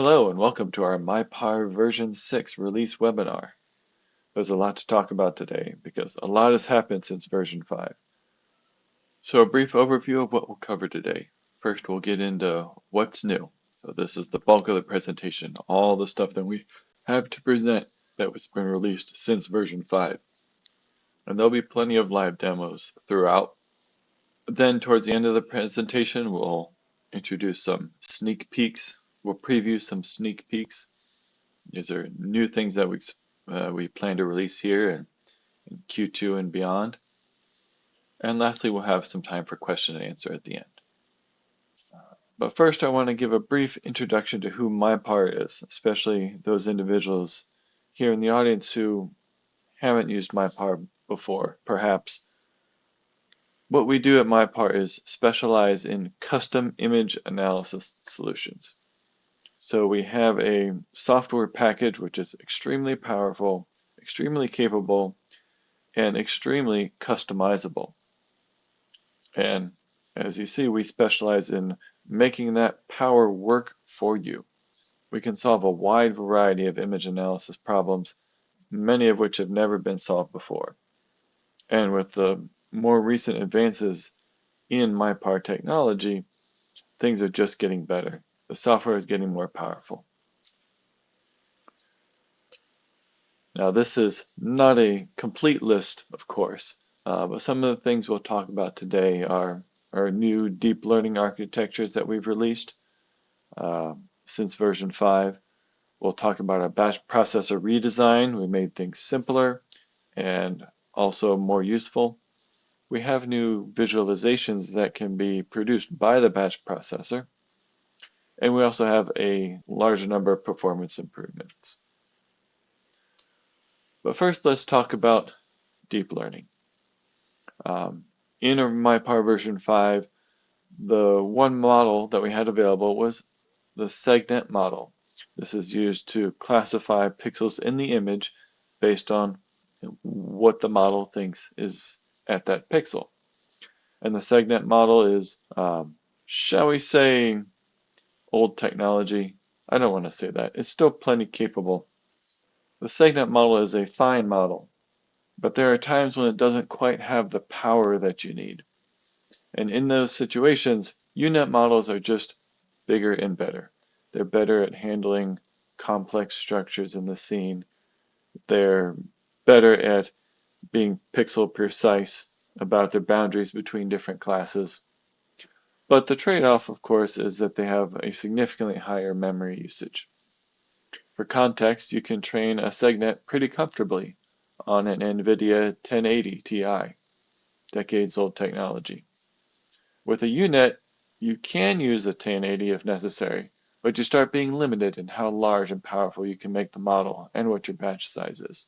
Hello and welcome to our MIPAR version 6 release webinar. There's a lot to talk about today because a lot has happened since version 5. So a brief overview of what we'll cover today. First we'll get into what's new. So this is the bulk of the presentation, all the stuff that we have to present that was been released since version 5. And there'll be plenty of live demos throughout. Then towards the end of the presentation we'll introduce some sneak peeks. We'll preview some sneak peeks. These are new things that we plan to release here in Q2 and beyond. And lastly, we'll have some time for question and answer at the end. But first, I want to give a brief introduction to who MIPAR is, especially those individuals here in the audience who haven't used MIPAR before, perhaps. What we do at MIPAR is specialize in custom image analysis solutions. So we have a software package which is extremely powerful, extremely capable, and extremely customizable. And as you see, we specialize in making that power work for you. We can solve a wide variety of image analysis problems, many of which have never been solved before. And with the more recent advances in MIPAR technology, things are just getting better. The software is getting more powerful. Now, this is not a complete list, of course, but some of the things we'll talk about today are new deep learning architectures that we've released since version 5. We'll talk about our batch processor redesign. We made things simpler and also more useful. We have new visualizations that can be produced by the batch processor. And we also have a larger number of performance improvements. But first, let's talk about deep learning. In MIPAR version 5, the one model that we had available was the segment model. This is used to classify pixels in the image based on what the model thinks is at that pixel. And the segment model is, shall we say, old technology. I don't want to say that. It's still plenty capable. The segment model is a fine model, but there are times when it doesn't quite have the power that you need. And in those situations, UNet models are just bigger and better. They're better at handling complex structures in the scene. They're better at being pixel precise about their boundaries between different classes. But the trade-off, of course, is that they have a significantly higher memory usage. For context, you can train a segnet pretty comfortably on an NVIDIA 1080 Ti, decades-old technology. With a UNet, you can use a 1080 if necessary, but you start being limited in how large and powerful you can make the model and what your batch size is.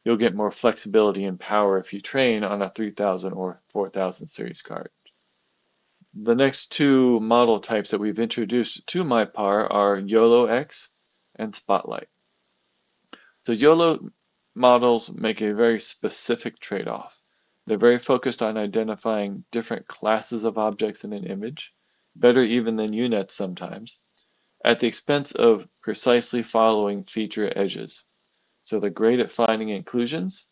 You'll get more flexibility and power if you train on a 3000 or 4000 series card. The next two model types that we've introduced to MIPAR are YOLO-X and Spotlight. So YOLO models make a very specific trade-off. They're very focused on identifying different classes of objects in an image, better even than UNet sometimes, at the expense of precisely following feature edges. So they're great at finding inclusions,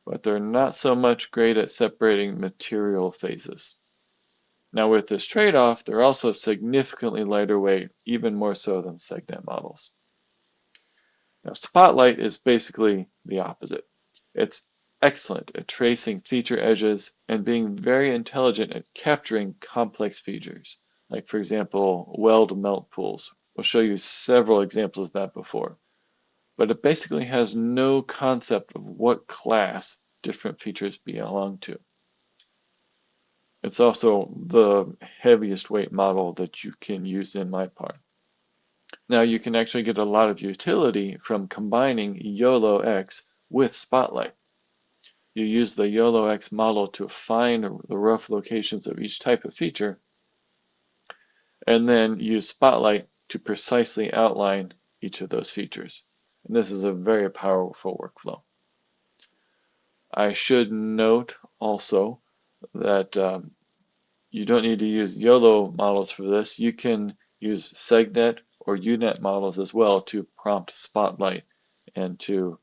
but they're not so much great at separating material phases. Now with this trade-off, they're also significantly lighter weight, even more so than segment models. Now Spotlight is basically the opposite. It's excellent at tracing feature edges and being very intelligent at capturing complex features, like for example, weld melt pools. We'll show you several examples of that before. But it basically has no concept of what class different features belong to. It's also the heaviest weight model that you can use in MIPAR. Now you can actually get a lot of utility from combining YOLO-X with Spotlight. You use the YOLO-X model to find the rough locations of each type of feature, and then use Spotlight to precisely outline each of those features. And this is a very powerful workflow. I should note also that you don't need to use YOLO models for this. You can use segnet or UNet models as well to prompt Spotlight and to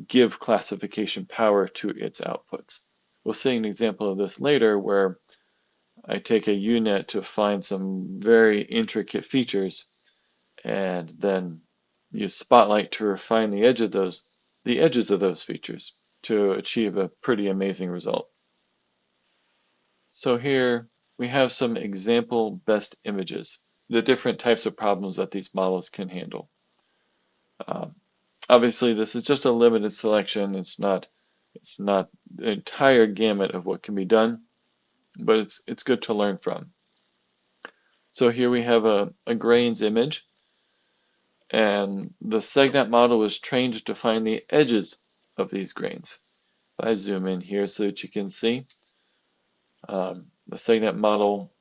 give classification power to its outputs. We'll see an example of this later where I take a UNet to find some very intricate features and then use Spotlight to refine the edges of those features to achieve a pretty amazing result. So here we have some example best images, the different types of problems that these models can handle. Um, Obviously, this is just a limited selection. It's not the entire gamut of what can be done, but it's good to learn from. So here we have a grains image, and the SegNet model was trained to find the edges of these grains. If I zoom in here so that you can see, the SegNet model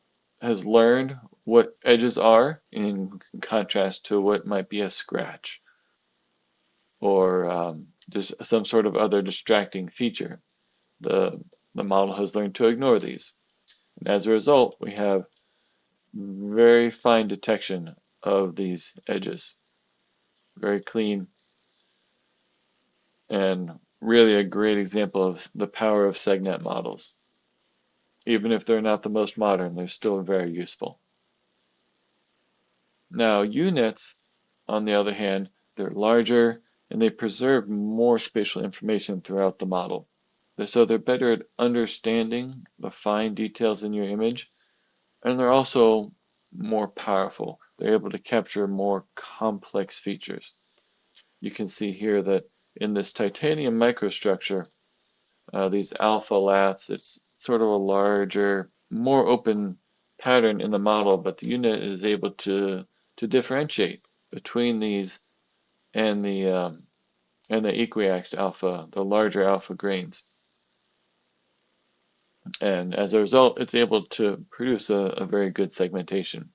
has learned what edges are in contrast to what might be a scratch or just some sort of other distracting feature. The, the model has learned to ignore these. And as a result, we have very fine detection of these edges. Very clean and really a great example of the power of SegNet models. Even if they're not the most modern, they're still very useful. Now, UNets, on the other hand, they're larger and they preserve more spatial information throughout the model. So they're better at understanding the fine details in your image, and they're also more powerful. They're able to capture more complex features. You can see here that in this titanium microstructure, these alpha lats, it's sort of a larger, more open pattern in the model, but the unit is able to differentiate between these and the equiaxed alpha, the larger alpha grains. And as a result, it's able to produce a very good segmentation.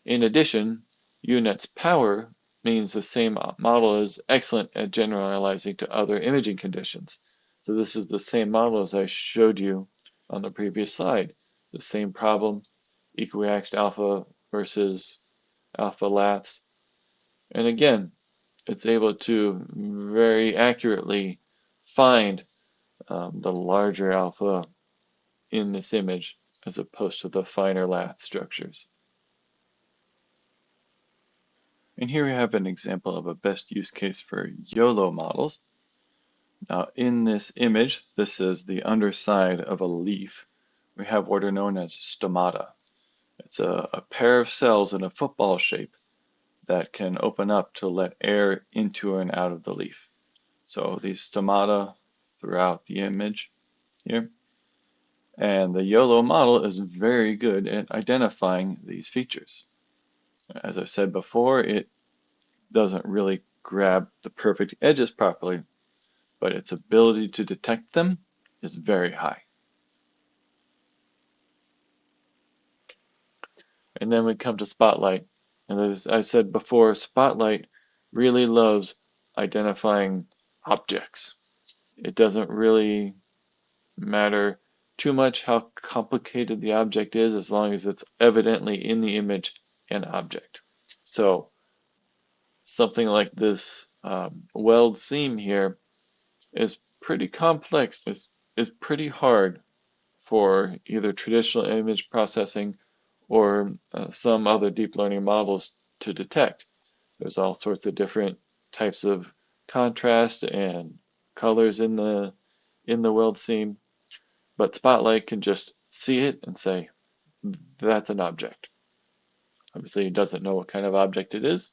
In addition, UNet's power means the same model is excellent at generalizing to other imaging conditions. So this is the same model as I showed you on the previous slide. The same problem, equiaxed alpha versus alpha lats. And again, it's able to very accurately find the larger alpha in this image as opposed to the finer lat structures. And here we have an example of a best use case for YOLO models. Now in this image, this is the underside of a leaf. We have what are known as stomata. It's a pair of cells in a football shape that can open up to let air into and out of the leaf. So these stomata throughout the image here. And the YOLO model is very good at identifying these features. As I said before, it doesn't really grab the perfect edges properly, but its ability to detect them is very high. And then we come to Spotlight. And as I said before, Spotlight really loves identifying objects. It doesn't really matter too much how complicated the object is as long as it's evidently in the image an object. So something like this weld seam here is pretty complex, is pretty hard for either traditional image processing or some other deep learning models to detect. There's all sorts of different types of contrast and colors in the weld seam, but Spotlight can just see it and say, that's an object. Obviously, it doesn't know what kind of object it is,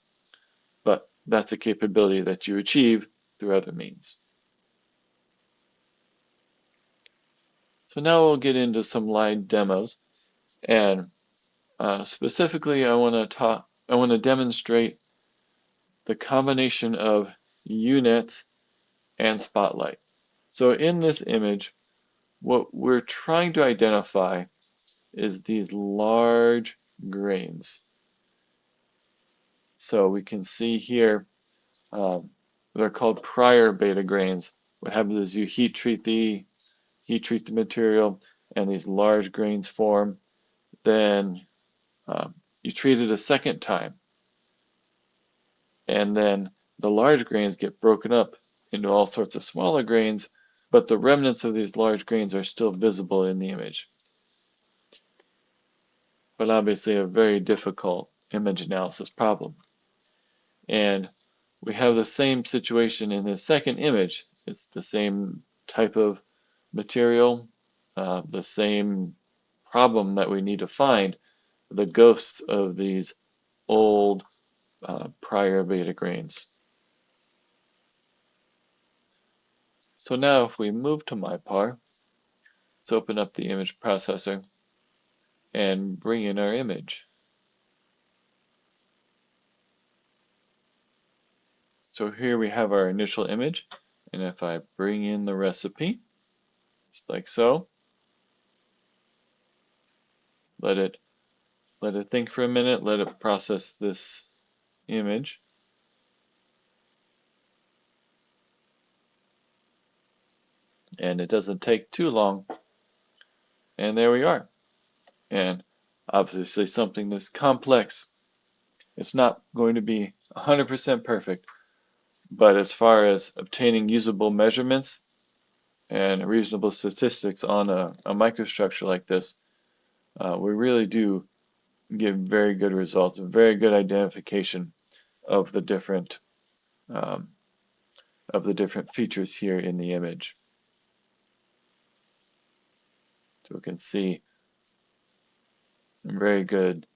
but that's a capability that you achieve through other means. So now we'll get into some live demos, and specifically, I want to demonstrate the combination of UNet and Spotlight. So in this image, what we're trying to identify is these large grains. So we can see here, they're called prior beta grains. What happens is you heat treat the material, and these large grains form, then you treat it a second time, and then the large grains get broken up into all sorts of smaller grains, but the remnants of these large grains are still visible in the image. But obviously a very difficult image analysis problem. And we have the same situation in the second image. It's the same type of material, the same problem that we need to find, the ghosts of these old prior beta grains. So now if we move to MIPAR, let's open up the image processor and bring in our image. So here we have our initial image, and if I bring in the recipe, just like so, let it think for a minute, let it process this image. And it doesn't take too long. And there we are. And obviously something this complex, it's not going to be 100% perfect, but as far as obtaining usable measurements and reasonable statistics on a microstructure like this, we really do get very good results, very good identification of the different features here in the image. So we can see very good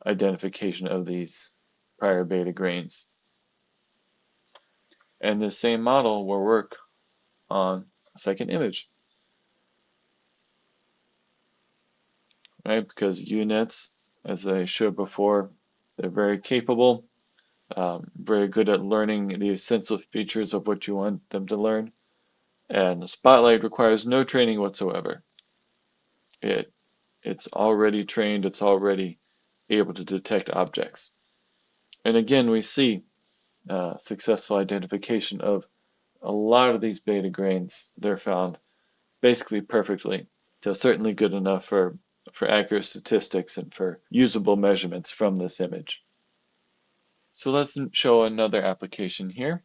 identification of these prior beta grains. And the same model will work on a second image, right? Because UNets, as I showed before, they're very capable, very good at learning the essential features of what you want them to learn. And Spotlight requires no training whatsoever. It's already trained, it's already able to detect objects. And again, we see successful identification of a lot of these beta grains. They're found basically perfectly. So certainly good enough for accurate statistics and for usable measurements from this image. So let's show another application here.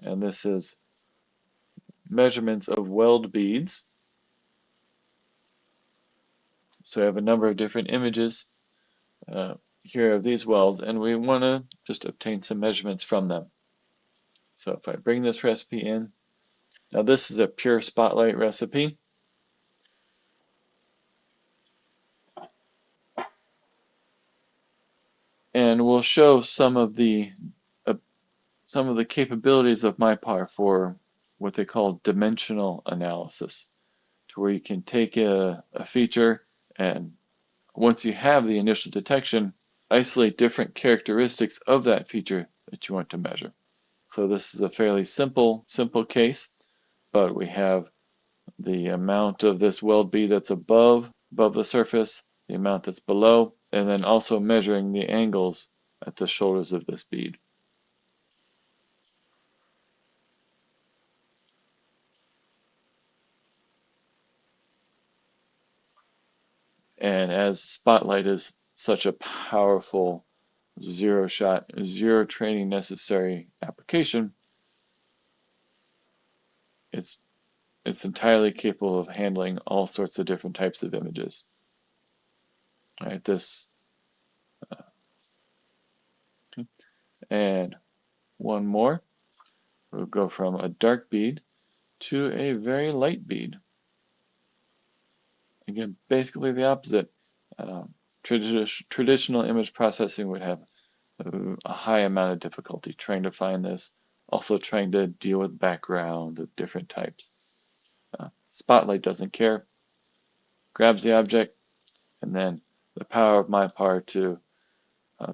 And this is measurements of weld beads. So I have a number of different images here of these welds, and we want to just obtain some measurements from them. So if I bring this recipe in, now this is a pure Spotlight recipe. And we'll show some of the capabilities of MIPAR for what they call dimensional analysis, to where you can take a feature and once you have the initial detection, isolate different characteristics of that feature that you want to measure. So this is a fairly simple case, but we have the amount of this weld bead that's above the surface, the amount that's below, and then also measuring the angles at the shoulders of this bead. And as Spotlight is such a powerful zero-shot, zero training necessary application, it's entirely capable of handling all sorts of different types of images. All right, and one more. We'll go from a dark bead to a very light bead. Again, basically the opposite. Traditional image processing would have a high amount of difficulty trying to find this, also trying to deal with background of different types. Spotlight doesn't care, grabs the object, and then the power of MIPAR to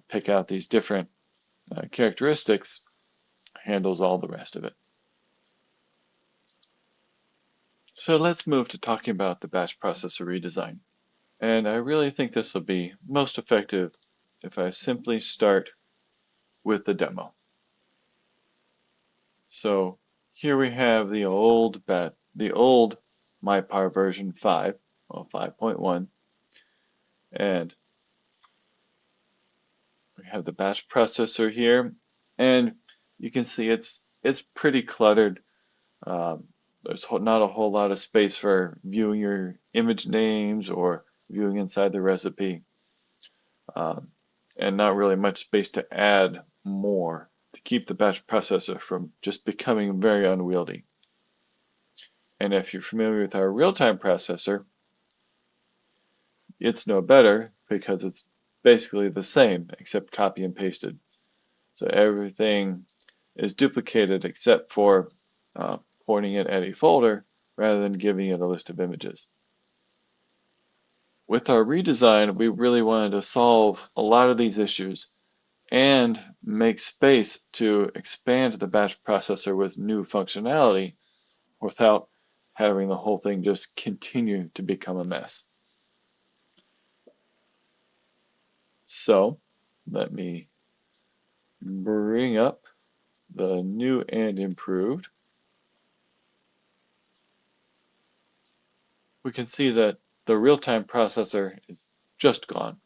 pick out these different characteristics handles all the rest of it. So let's move to talking about the batch processor redesign. And I really think this will be most effective if I simply start with the demo. So here we have the old MIPAR version 5, well, 5.1, and we have the batch processor here, and you can see it's pretty cluttered. There's not a whole lot of space for viewing your image names or viewing inside the recipe, um, and not really much space to add more to keep the batch processor from just becoming very unwieldy. And if you're familiar with our real-time processor, it's no better because it's basically the same except copy and pasted. So everything is duplicated except for pointing it at a folder rather than giving it a list of images. With our redesign, we really wanted to solve a lot of these issues and make space to expand the batch processor with new functionality without having the whole thing just continue to become a mess. So let me bring up the new and improved. We can see that the real-time processor is just gone.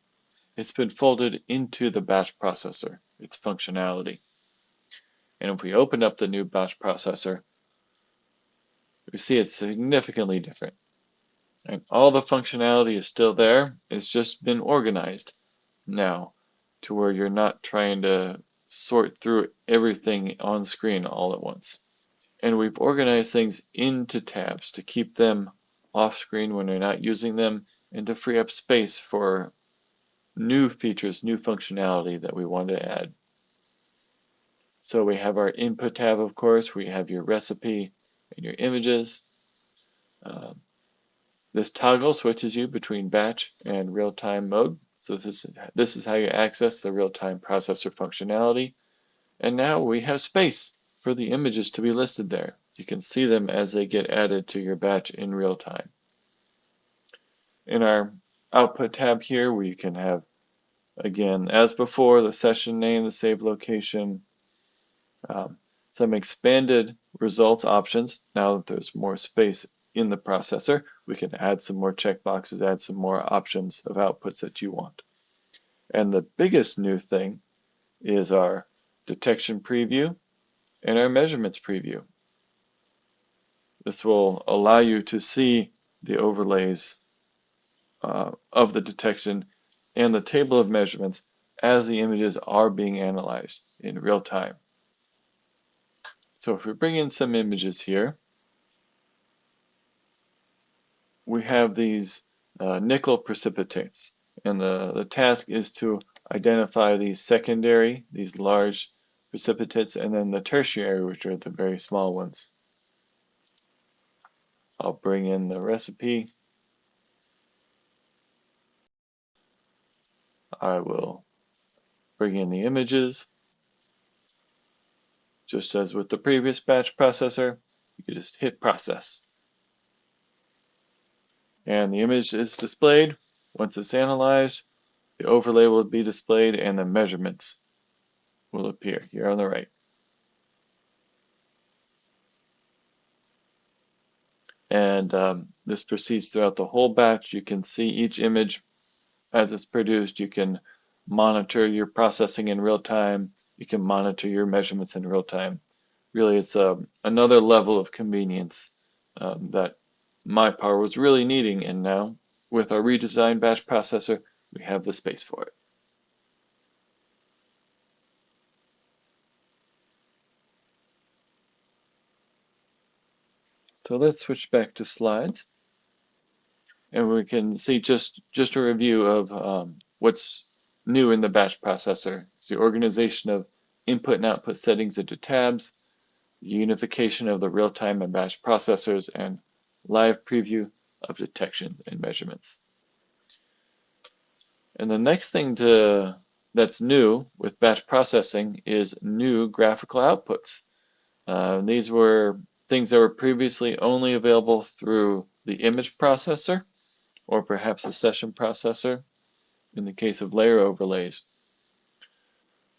It's been folded into the batch processor, its functionality. And if we open up the new batch processor, we see it's significantly different. And all the functionality is still there, it's just been organized now to where you're not trying to sort through everything on screen all at once. And we've organized things into tabs to keep them off screen when you're not using them and to free up space for new features, new functionality that we want to add. So we have our input tab, of course, we have your recipe and your images. This toggle switches you between batch and real-time mode. So this is how you access the real-time processor functionality. And now we have space for the images to be listed there. You can see them as they get added to your batch in real time. In our output tab here, we can have, again, as before, the session name, the save location, some expanded results options. Now that there's more space in the processor, we can add some more checkboxes, add some more options of outputs that you want. And the biggest new thing is our detection preview and our measurements preview. This will allow you to see the overlays of the detection and the table of measurements as the images are being analyzed in real time. So if we bring in some images here, we have these nickel precipitates, and the task is to identify these secondary, these large precipitates, and then the tertiary, which are the very small ones. I'll bring in the recipe. I will bring in the images. Just as with the previous batch processor, you can just hit process. And the image is displayed. Once it's analyzed, the overlay will be displayed and the measurements will appear here on the right. And this proceeds throughout the whole batch. You can see each image as it's produced. You can monitor your processing in real time. You can monitor your measurements in real time. Really, it's another level of convenience that MIPAR was really needing, and now with our redesigned batch processor, we have the space for it. So let's switch back to slides, and we can see just a review of what's new in the batch processor. It's the organization of input and output settings into tabs, the unification of the real-time and batch processors, and live preview of detections and measurements. And the next thing that's new with batch processing is new graphical outputs. These were things that were previously only available through the image processor or perhaps a session processor in the case of layer overlays.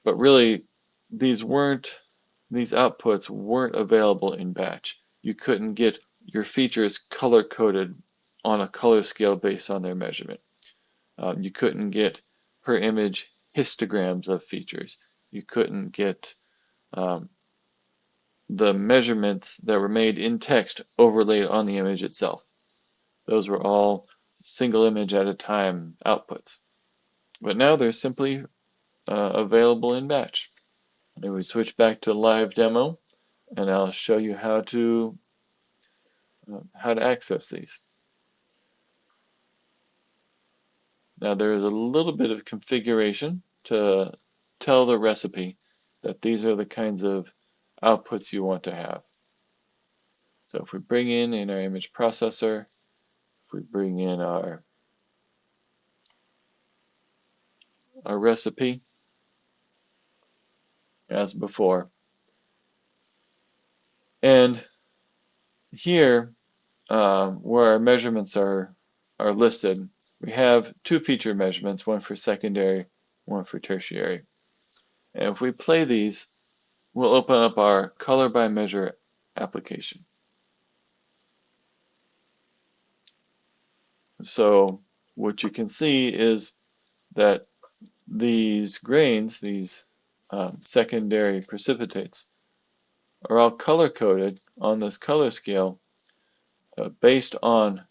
But really, these outputs weren't available in batch. You couldn't get your features color-coded on a color scale based on their measurement. You couldn't get per image histograms of features. You couldn't get the measurements that were made in text overlaid on the image itself. Those were all single image at a time outputs. But now they're simply available in batch. And we switch back to live demo, and I'll show you how to access these. Now there is a little bit of configuration to tell the recipe that these are the kinds of outputs you want to have. So if we bring in our image processor, if we bring in our recipe as before, and here where our measurements are listed, we have two feature measurements, one for secondary, one for tertiary. And if we play these, we'll open up our color by measure application. So what you can see is that these grains, these secondary precipitates, are all color coded on this color scale based on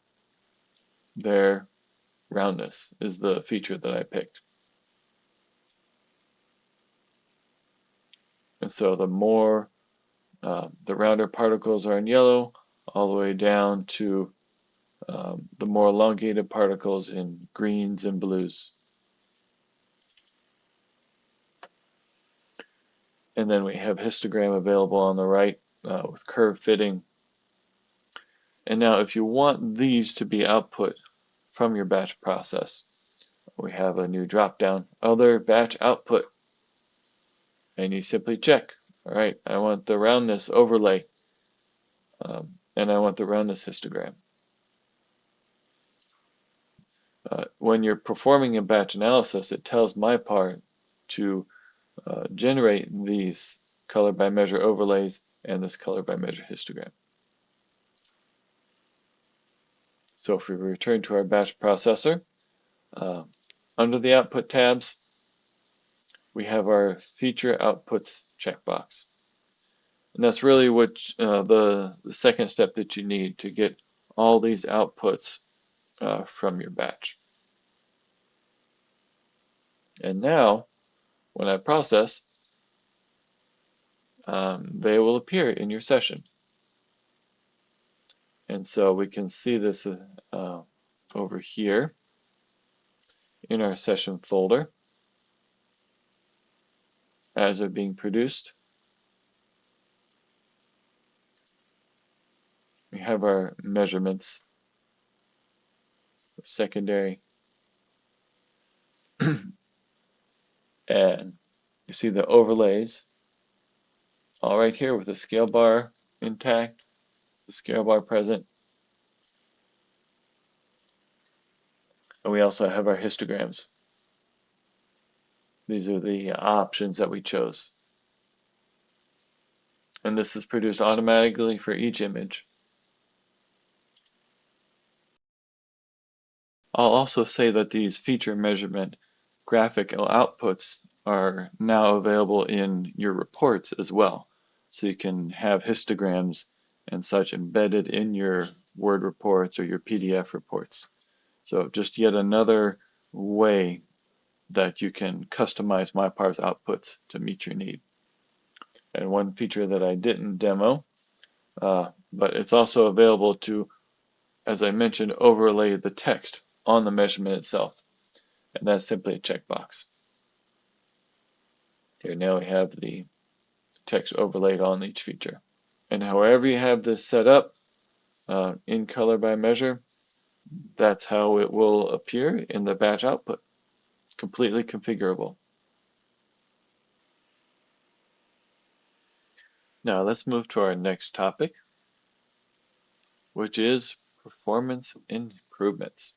their roundness is the feature that I picked. And so the more the rounder particles are in yellow, all the way down to the more elongated particles in greens and blues. And then we have histogram available on the right with curve fitting. And now if you want these to be output from your batch process, we have a new drop down, other batch output. And you simply check, all right, I want the roundness overlay, and I want the roundness histogram. When you're performing a batch analysis, it tells MIPAR to generate these color by measure overlays and this color by measure histogram. So if we return to our batch processor, under the output tabs, we have our feature outputs checkbox. And that's really what the second step that you need to get all these outputs from your batch. And now, when I process, they will appear in your session. And so we can see this over here in our session folder as they're being produced. We have our measurements of secondary. And you see the overlays all right here with the scale bar intact, the scale bar present. And we also have our histograms. These are the options that we chose. And this is produced automatically for each image. I'll also say that these feature measurement graphical outputs are now available in your reports as well. So you can have histograms and such embedded in your Word reports or your PDF reports. So just yet another way that you can customize MIPAR's outputs to meet your need. And one feature that I didn't demo, but it's also available to, as I mentioned, overlay the text on the measurement itself. And that's simply a checkbox. Here now we have the text overlaid on each feature. And however you have this set up in color by measure, that's how it will appear in the batch output. Completely configurable. Now let's move to our next topic, which is performance improvements.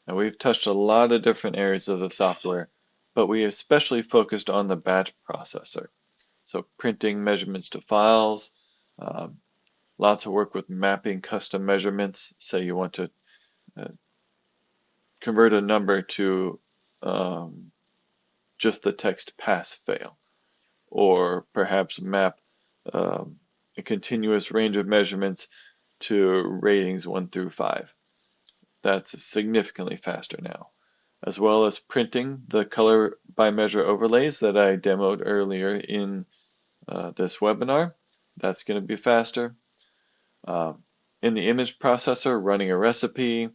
Now we've touched a lot of different areas of the software, but we especially focused on the batch processor. So printing measurements to files, lots of work with mapping custom measurements. Say you want to convert a number to just the text pass fail, or perhaps map um, a continuous range of measurements to ratings 1 through 5. That's significantly faster now, as well as printing the color by measure overlays that I demoed earlier in this webinar. That's going to be faster. In the image processor, running a recipe,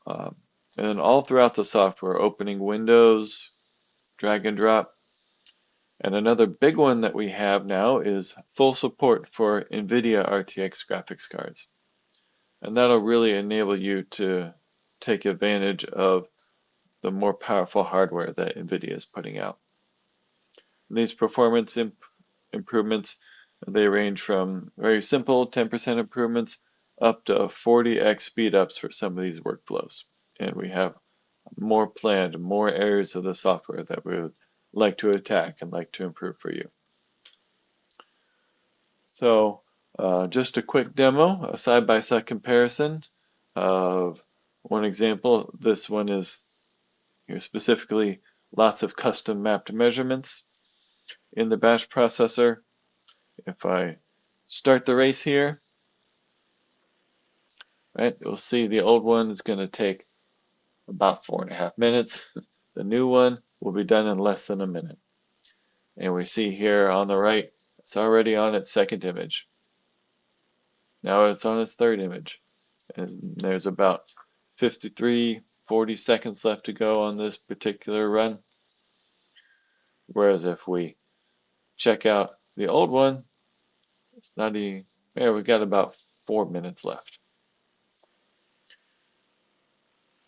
and all throughout the software, opening windows, drag and drop. And another big one that we have now is full support for NVIDIA RTX graphics cards. And that'll really enable you to take advantage of the more powerful hardware that NVIDIA is putting out. These performance improvements, they range from very simple 10% improvements up to 40x speedups for some of these workflows. And we have more planned, more areas of the software that we would like to attack and like to improve for you. So just a quick demo, a side-by-side comparison of one example. This one is specifically lots of custom mapped measurements in the batch processor. If I start the race here, right, you'll see the old one is going to take about 4.5 minutes. The new one will be done in less than a minute. And we see here on the right, it's already on its second image. Now it's on its third image. And there's about 40 seconds left to go on this particular run. Whereas if we check out the old one, it's not even, we've got about 4 minutes left.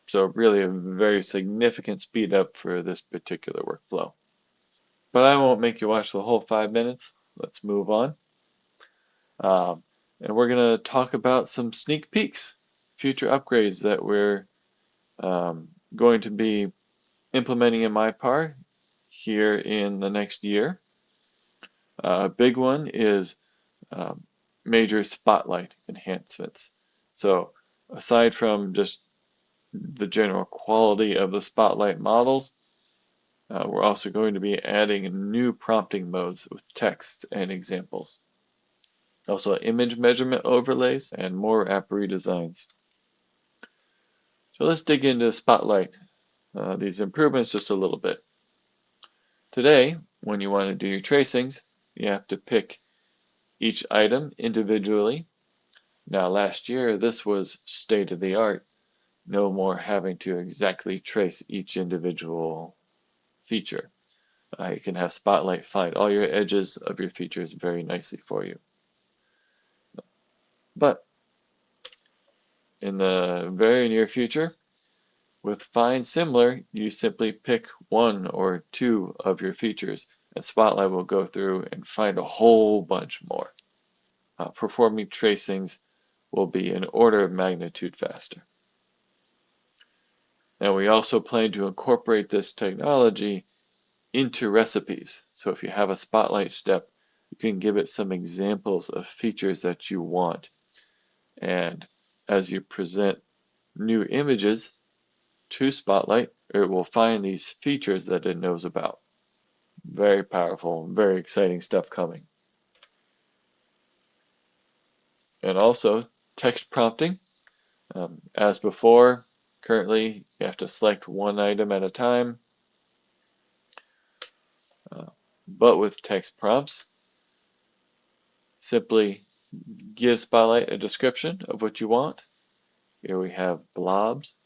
So really a very significant speed up for this particular workflow. But I won't make you watch the whole 5 minutes. Let's move on. And we're going to talk about some sneak peeks, future upgrades that we're going to be implementing in MIPAR here in the next year. A big one is major spotlight enhancements. So aside from just the general quality of the spotlight models, we're also going to be adding new prompting modes with text and examples. Also image measurement overlays and more app redesigns. So let's dig into Spotlight, these improvements just a little bit. Today, when you want to do your tracings, you have to pick each item individually. Now last year, this was state of the art. No more having to exactly trace each individual feature. You can have Spotlight find all your edges of your features very nicely for you. But in the very near future, with Find Similar, you simply pick one or two of your features, and Spotlight will go through and find a whole bunch more. Performing tracings will be an order of magnitude faster. And we also plan to incorporate this technology into recipes. So if you have a Spotlight step, you can give it some examples of features that you want. And as you present new images to Spotlight, it will find these features that it knows about. Very powerful, very exciting stuff coming. And also text prompting. As before, currently you have to select one item at a time. But with text prompts, simply give Spotlight a description of what you want. Here we have blobs.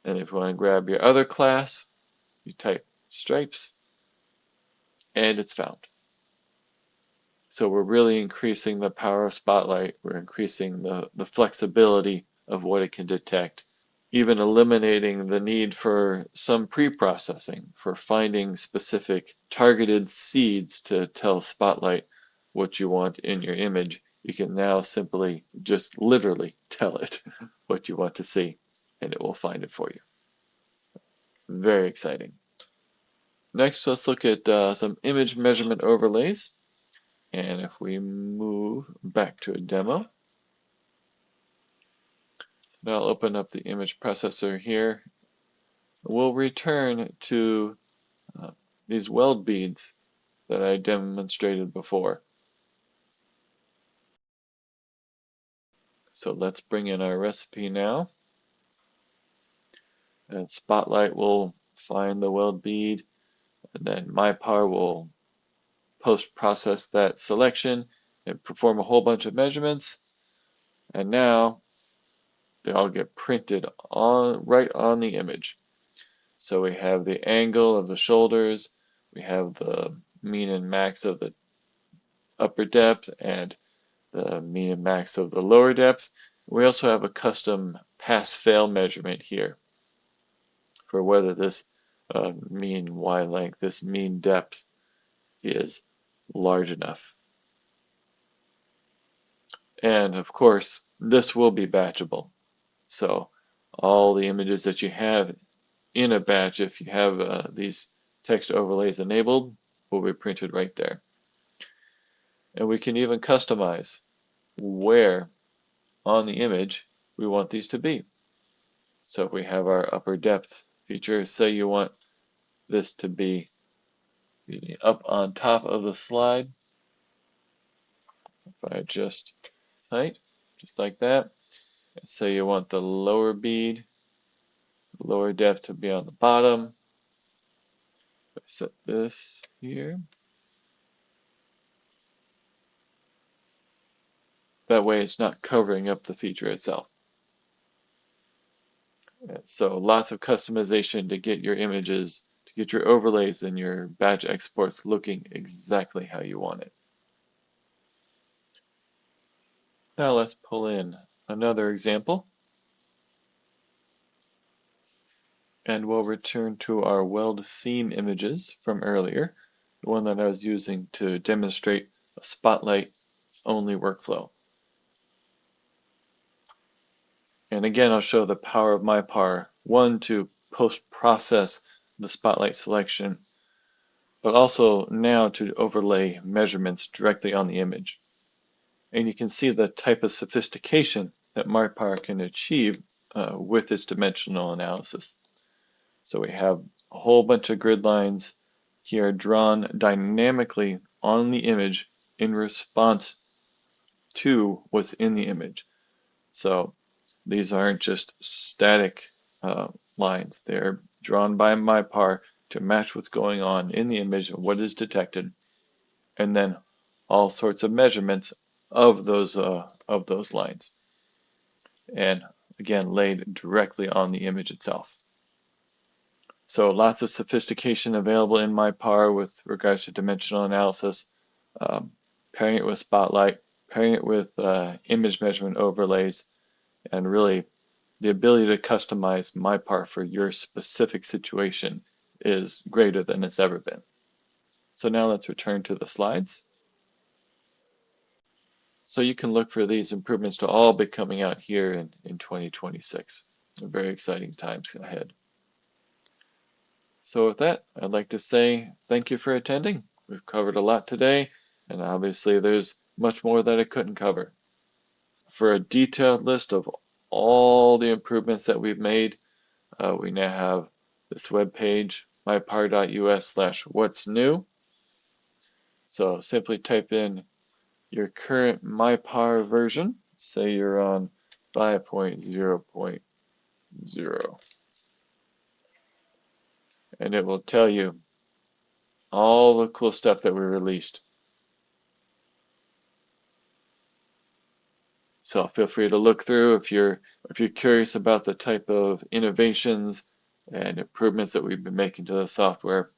And if you want to grab your other class, you type stripes, and it's found. So we're really increasing the power of Spotlight. We're increasing the flexibility of what it can detect, even eliminating the need for some pre-processing for finding specific targeted seeds to tell Spotlight what you want in your image. You can now simply just literally tell it what you want to see, and it will find it for you. Very exciting. Next, let's look at some image measurement overlays. And if we move back to a demo, Now I'll open up the image processor here. We'll return to these weld beads that I demonstrated before. So let's bring in our recipe now. And Spotlight will find the weld bead, and then MIPAR will post-process that selection and perform a whole bunch of measurements. And now they all get printed on right on the image. So we have the angle of the shoulders, we have the mean and max of the upper depth, and the mean and max of the lower depth. We also have a custom pass-fail measurement here for whether this mean Y length, this mean depth is large enough. And of course, this will be batchable. So all the images that you have in a batch, if you have these text overlays enabled, will be printed right there. And we can even customize where on the image we want these to be. So if we have our upper depth feature, say you want this to be up on top of the slide. If I adjust height, just like that. And say you want the lower bead, lower depth to be on the bottom. I set this here. That way it's not covering up the feature itself. So lots of customization to get your images, to get your overlays and your batch exports looking exactly how you want it. Now let's pull in another example. And we'll return to our weld seam images from earlier, the one that I was using to demonstrate a Spotlight only workflow. And again, I'll show the power of MIPAR, one, to post-process the Spotlight selection, but also now to overlay measurements directly on the image. And you can see the type of sophistication that MIPAR can achieve with its dimensional analysis. So we have a whole bunch of grid lines here drawn dynamically on the image in response to what's in the image. So these aren't just static lines. They're drawn by MIPAR to match what's going on in the image and what is detected, and then all sorts of measurements of those lines, and again laid directly on the image itself. So lots of sophistication available in MIPAR with regards to dimensional analysis, pairing it with Spotlight, pairing it with image measurement overlays, and really the ability to customize MIPAR for your specific situation is greater than it's ever been. So now let's return to the slides. So you can look for these improvements to all be coming out here in 2026. Very exciting times ahead. So with that, I'd like to say thank you for attending. We've covered a lot today, and obviously there's much more that I couldn't cover. For a detailed list of all the improvements that we've made, we now have this web page, mipar.us/what's new. So simply type in your current MIPAR version. Say you're on 5.0.0. And it will tell you all the cool stuff that we released. So feel free to look through if you're curious about the type of innovations and improvements that we've been making to the software.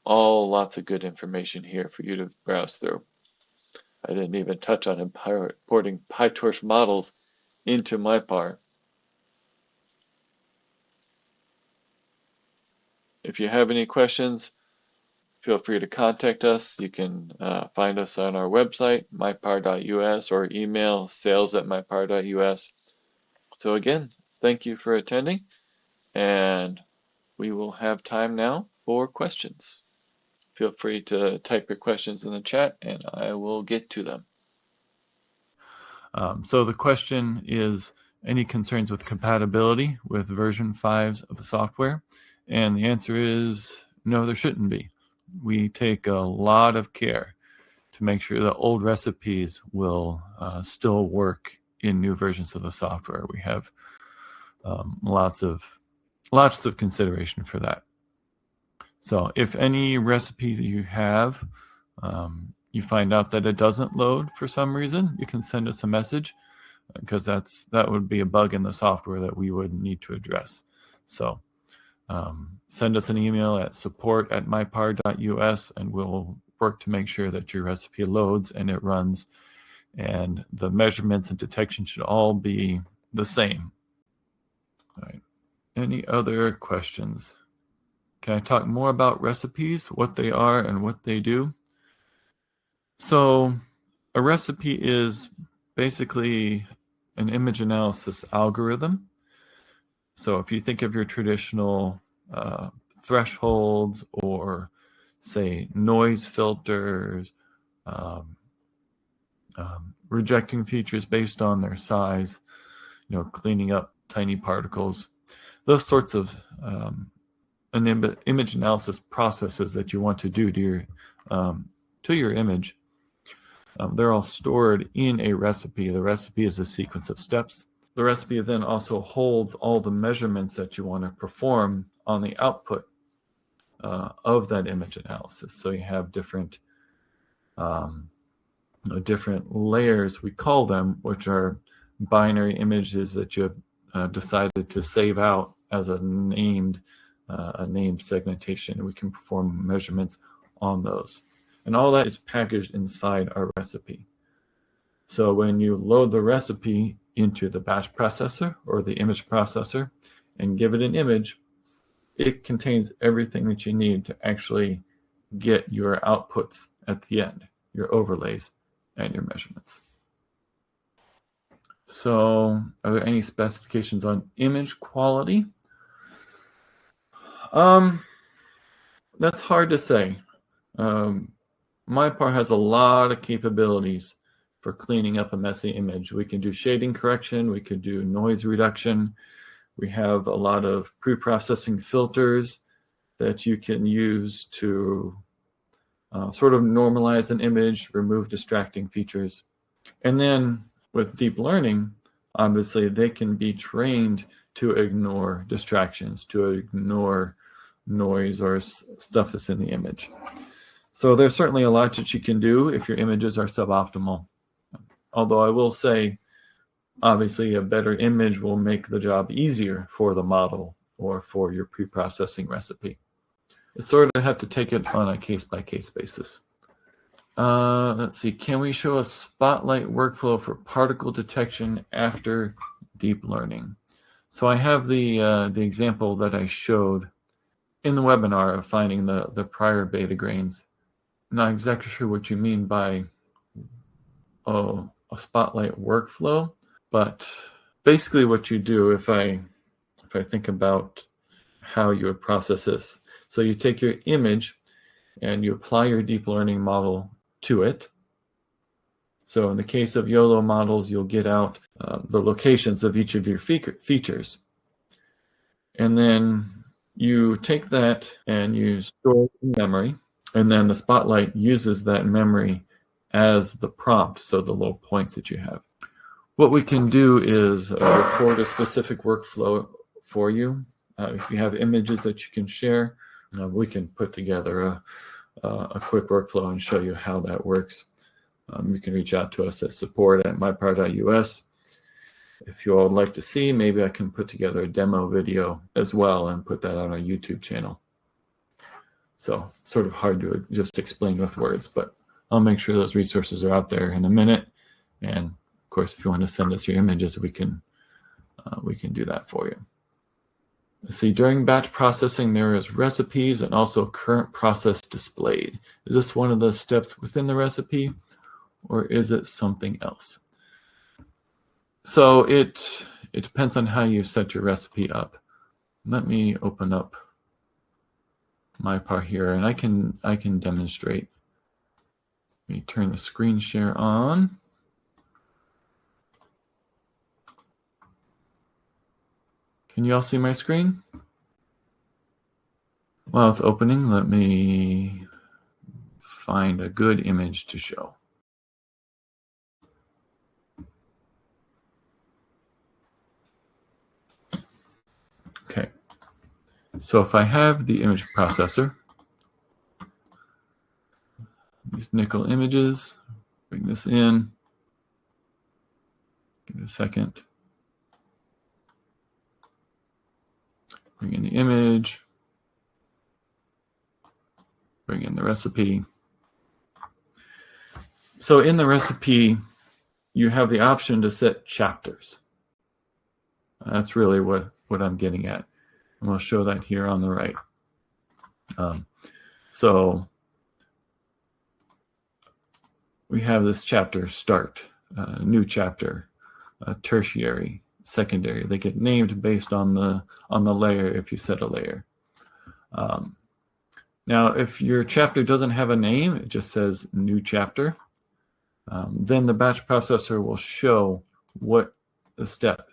All lots of good information here for you to browse through. I didn't even touch on importing PyTorch models into MIPAR. If you have any questions, feel free to contact us. You can find us on our website, mipar.us, or email sales@mipar.us. So again, thank you for attending, and we will have time now for questions. Feel free to type your questions in the chat, and I will get to them. So the question is, any concerns with compatibility with version 5s of the software? And the answer is no, there shouldn't be. We take a lot of care to make sure that old recipes will still work in new versions of the software. We have lots of consideration for that. So if any recipe that you have, you find out that it doesn't load for some reason, you can send us a message, because that would be a bug in the software that we would need to address. So send us an email at support@mipar.us, and we'll work to make sure that your recipe loads and it runs, and the measurements and detection should all be the same. All right. Any other questions? Can I talk more about recipes, what they are and what they do? So a recipe is basically an image analysis algorithm. So if you think of your traditional thresholds, or say noise filters, rejecting features based on their size, cleaning up tiny particles, those sorts of image analysis processes that you want to do to your image, they're all stored in a recipe. The recipe is a sequence of steps. The recipe then also holds all the measurements that you want to perform on the output of that image analysis. So you have different layers, we call them, which are binary images that you have decided to save out as a named segmentation. We can perform measurements on those. And all that is packaged inside our recipe. So when you load the recipe into the batch processor or the image processor and give it an image, it contains everything that you need to actually get your outputs at the end, your overlays and your measurements. So are there any specifications on image quality? That's hard to say. MIPAR has a lot of capabilities for cleaning up a messy image. We can do shading correction, we could do noise reduction. We have a lot of pre-processing filters that you can use to sort of normalize an image, remove distracting features. And then with deep learning, obviously they can be trained to ignore distractions, to ignore noise or stuff that's in the image. So there's certainly a lot that you can do if your images are suboptimal. Although I will say, obviously a better image will make the job easier for the model or for your pre-processing recipe. You sort of have to take it on a case-by-case basis. Let's see, can we show a spotlight workflow for particle detection after deep learning? So I have the example that I showed in the webinar of finding the prior beta grains. Not exactly sure what you mean by a spotlight workflow, but basically what you do, if I think about how you would process this. So you take your image and you apply your deep learning model to it. So in the case of YOLO models, you'll get out the locations of each of your features. And then you take that and you store it in memory, and then the spotlight uses that memory as the prompt, so the little points that you have. What we can do is record a specific workflow for you. If you have images that you can share, we can put together a quick workflow and show you how that works. You can reach out to us at support@mipar.us. If you all would like to see, maybe I can put together a demo video as well and put that on our YouTube channel. So sort of hard to just explain with words, but I'll make sure those resources are out there in a minute. And of course, if you want to send us your images, we can do that for you. Let's see, during batch processing, there is recipes and also current process displayed. Is this one of the steps within the recipe, or is it something else? So it depends on how you set your recipe up. Let me open up MIPAR here, and I can demonstrate. Let me turn the screen share on. Can you all see my screen? While it's opening, let me find a good image to show. Okay, so if I have the image processor, these nickel images, bring this in, give it a second, bring in the image, bring in the recipe. So in the recipe, you have the option to set chapters. That's really what I'm getting at. And we'll show that here on the right. So we have this chapter start, new chapter, tertiary, secondary. They get named based on the layer if you set a layer. Now, if your chapter doesn't have a name, it just says new chapter, then the batch processor will show what the step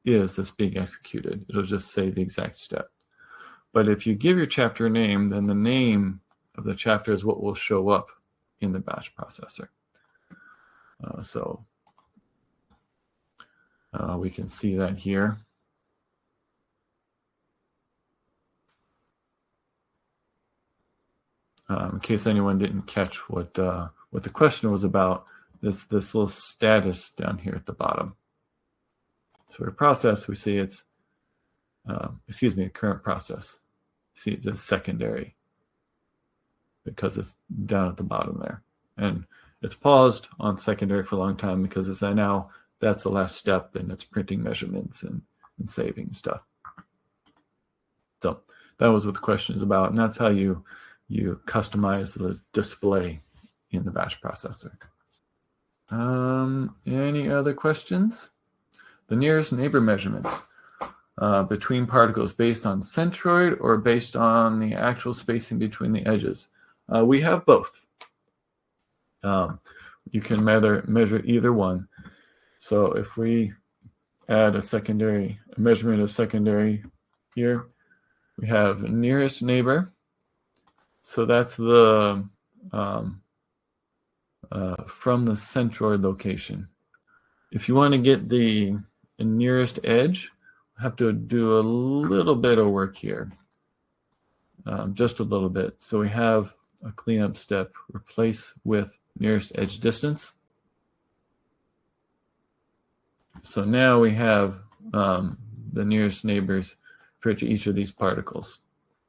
is that's being executed. It'll just say the exact step. But if you give your chapter a name, then the name of the chapter is what will show up in the batch processor. So we can see that here. In case anyone didn't catch what the question was about, this little status down here at the bottom. So for process, we see it's, the current process. See, it's just secondary because it's down at the bottom there. And it's paused on secondary for a long time because it's now that's the last step and it's printing measurements and saving stuff. So that was what the question is about, and that's how you customize the display in the batch processor. Any other questions? The nearest neighbor measurements between particles based on centroid or based on the actual spacing between the edges. We have both. You can measure either one. So if we add a measurement of secondary here, we have nearest neighbor. So that's the from the centroid location. If you want to get the nearest edge, we have to do a little bit of work here, just a little bit. So we have a cleanup step, replace with nearest edge distance. So now we have the nearest neighbors for each of these particles.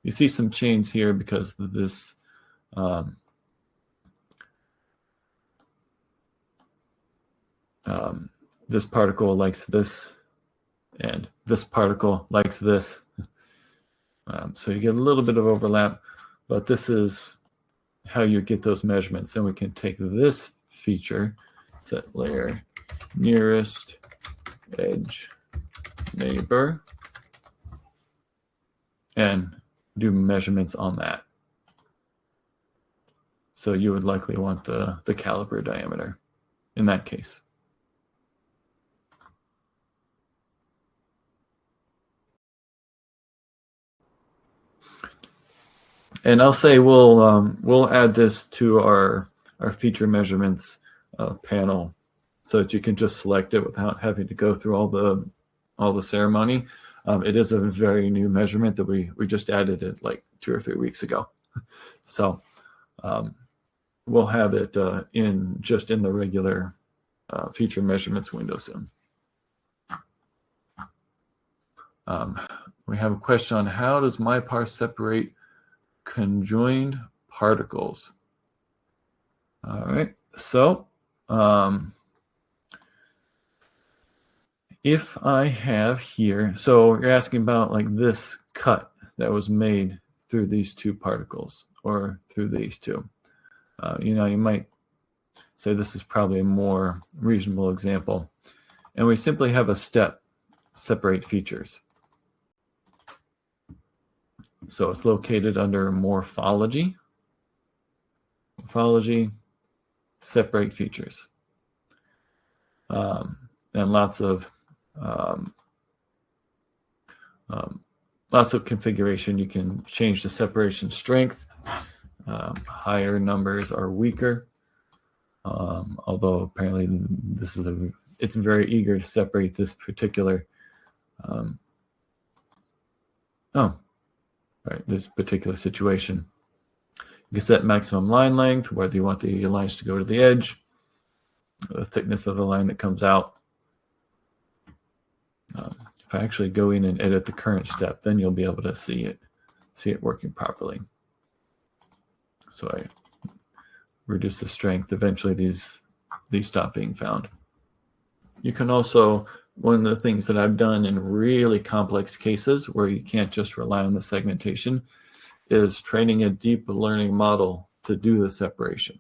You see some chains here because of this this particle likes this, and this particle likes this. So you get a little bit of overlap, but this is how you get those measurements. And we can take this feature, set layer, nearest edge neighbor, and do measurements on that. So you would likely want the caliper diameter in that case. And I'll say we'll add this to our feature measurements panel so that you can just select it without having to go through all the ceremony. It is a very new measurement that we just added it like 2 or 3 weeks ago. So we'll have it in the regular feature measurements window soon. We have a question on how does MIPAR separate conjoined particles? All right, so if I have here, so you're asking about like this cut that was made through these two particles or through these two. You might say this is probably a more reasonable example. And we simply have a step, separate features. So it's located under morphology. Morphology, separate features. And lots of Lots of configuration. You can change the separation strength. Higher numbers are weaker. Although apparently this is it's very eager to separate this particular this particular situation. You can set maximum line length, whether you want the lines to go to the edge, the thickness of the line that comes out. If I actually go in and edit the current step, then you'll be able to see it working properly. So I reduce the strength. Eventually these stop being found. You can also, one of the things that I've done in really complex cases where you can't just rely on the segmentation, is training a deep learning model to do the separation.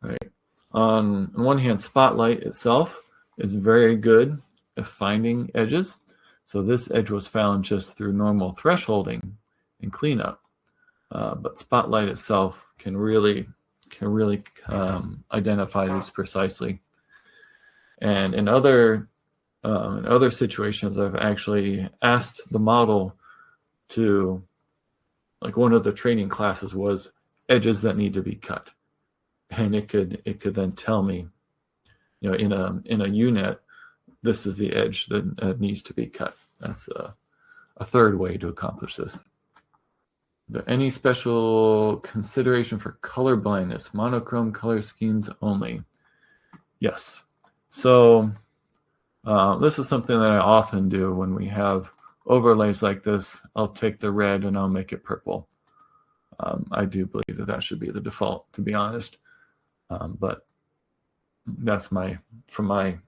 Right. On one hand, Spotlight itself is very good at finding edges. So this edge was found just through normal thresholding and cleanup. But Spotlight itself can really identify these precisely. And in other situations, I've actually asked the model to, like one of the training classes was edges that need to be cut, and it could then tell me, you know, in a unit, this is the edge that needs to be cut. That's a third way to accomplish this. Is there any special consideration for color blindness? Monochrome color schemes only? Yes. So this is something that I often do when we have overlays like this. I'll take the red and I'll make it purple. I do believe that should be the default, to be honest. But that's from my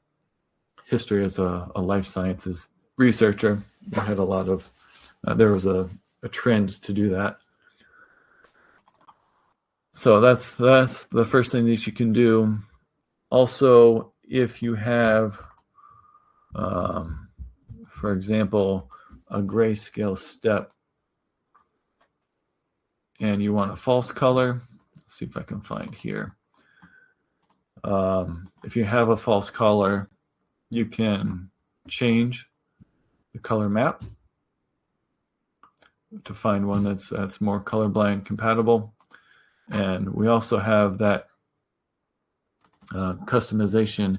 history as a life sciences researcher. I had a lot of, there was a trend to do that. So that's the first thing that you can do. Also, if you have, for example, a grayscale step and you want a false color, let's see if I can find here. If you have a false color, you can change the color map to find one that's more colorblind compatible. And we also have that customization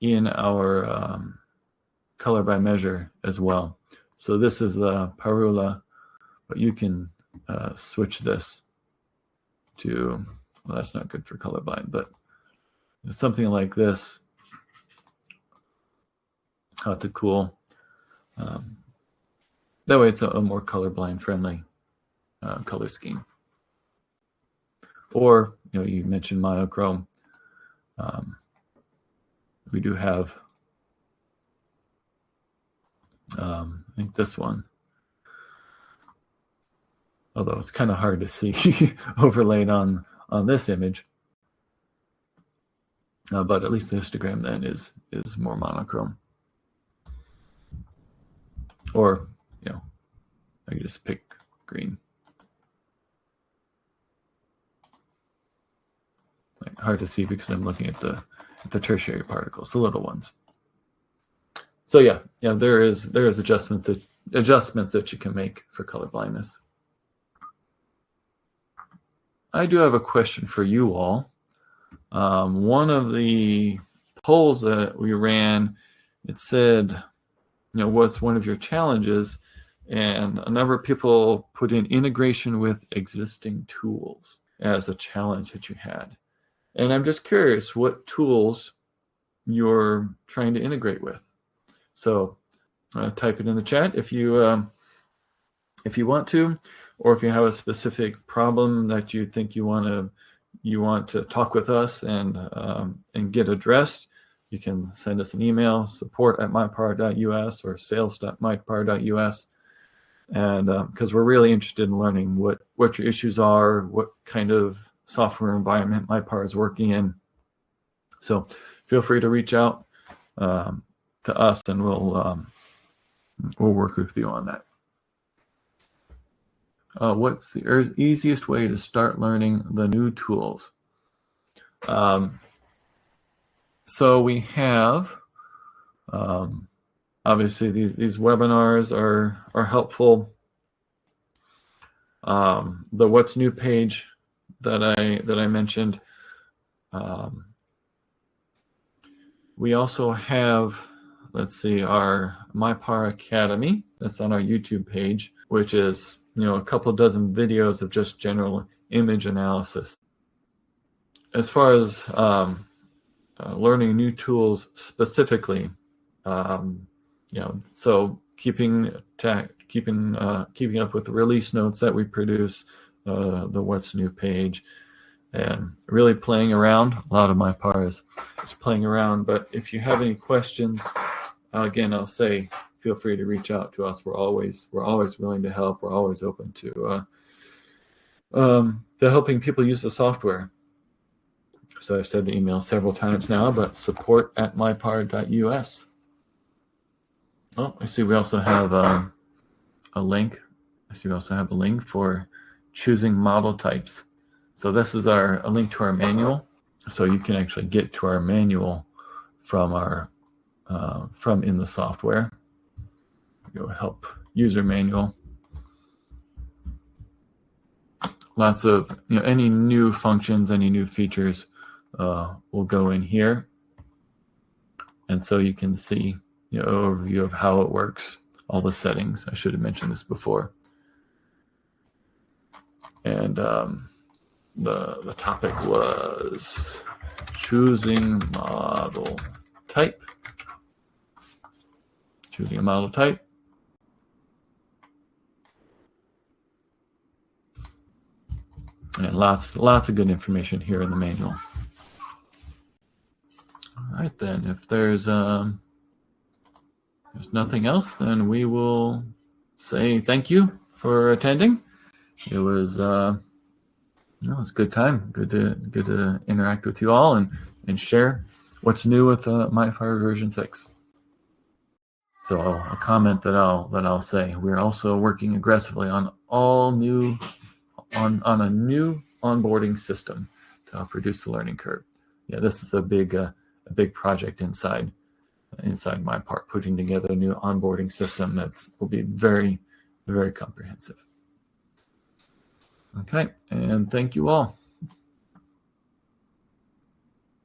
in our color by measure as well. So this is the Parula, but you can switch this to, well, that's not good for colorblind, but something like this. Hot to cool. That way it's a more colorblind friendly color scheme. Or, you know, you mentioned monochrome. We do have, I think this one, although it's kind of hard to see overlaid on this image. But at least the histogram then is more monochrome. Or, you know, I could just pick green. Like, hard to see because I'm looking at the tertiary particles, the little ones. So yeah, there is adjustments that you can make for color blindness. I do have a question for you all. One of the polls that we ran, it said, you know, what's one of your challenges? And a number of people put in integration with existing tools as a challenge that you had. And I'm just curious what tools you're trying to integrate with. So type it in the chat if you want to, or if you have a specific problem that you think you want to talk with us and get addressed. You can send us an email, support@mipar.us or sales.mipar.us. And because we're really interested in learning what your issues are, what kind of software environment MIPAR is working in. So feel free to reach out to us, and we'll work with you on that. What's the easiest way to start learning the new tools? So we have Obviously, these webinars are helpful. The What's New page that I mentioned. We also have, let's see, our MIPAR Academy. That's on our YouTube page, which is a couple dozen videos of just general image analysis. As far as learning new tools specifically, so keeping up with the release notes that we produce, the What's New page, and really playing around. A lot of MIPAR is playing around, but if you have any questions, again, I'll say feel free to reach out to us. We're always willing to help. We're always open to helping people use the software. So I've said the email several times now, but support@mipar.us. Oh, I see we also have a link. I see we also have a link for choosing model types. So this is a link to our manual. So you can actually get to our manual from in the software. Go help user manual. Lots of any new functions, any new features will go in here, and so you can see overview of how it works, all the settings. I should have mentioned this before. And the topic was choosing model type. Choosing a model type. And lots of good information here in the manual. All right, then, if there's nothing else, then we will say thank you for attending. It was a good time. Good to interact with you all and share what's new with MIPAR version 6. So a comment that I'll say: we're also working aggressively on a new onboarding system to help reduce the learning curve. Yeah, this is a big project inside MIPAR, putting together a new onboarding system that will be very, very comprehensive. Okay, and thank you all.